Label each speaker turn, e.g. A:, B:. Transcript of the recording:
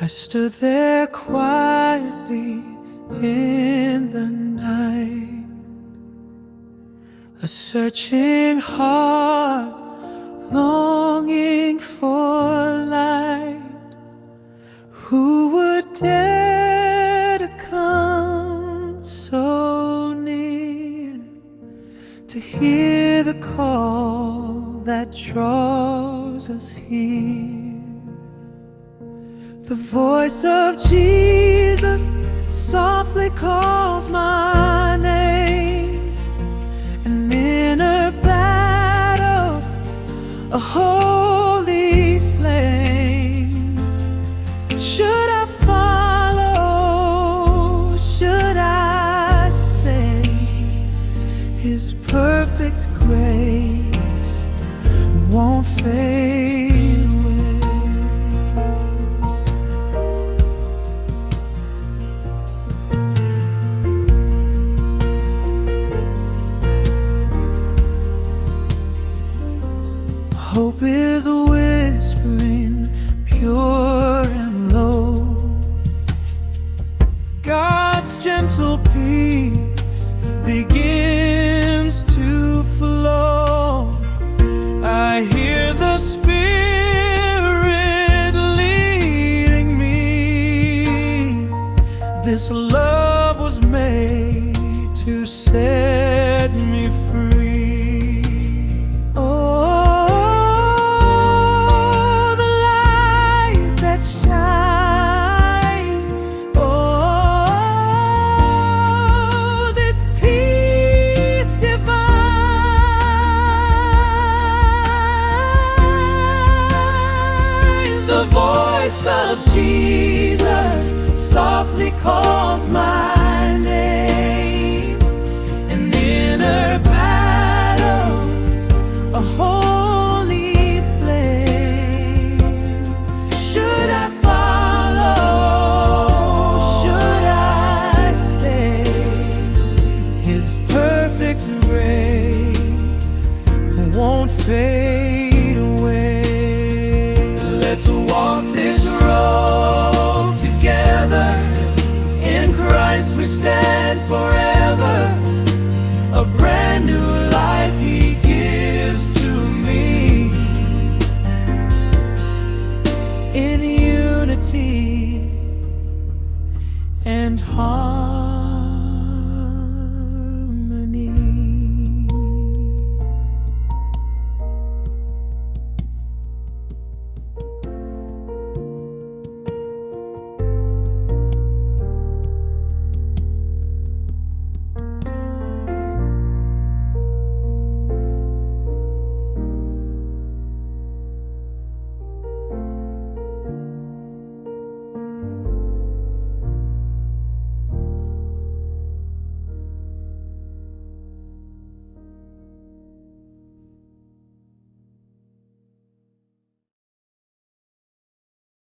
A: stood there quietly in the night, a searching heart longing for light. Who would dare to come so near, to hear the call that draws us here? The voice of Jesus softly calls my name, and in a battle, a holy flame. Should I follow? Should I stay? His perfect grace won't fade away. Hope is a whispering, pure and low. God's gentle peace begins to flow. I hear the Spirit leading me. This love was made to set me free. The voice of Jesus softly calls my name, and in a battle, a holy flame. Should I follow? Should I stay? His perfect grace won't fade away. Let's walk this road together. In Christ we stand forever. A brand new life He gives to me. In unity and harmony.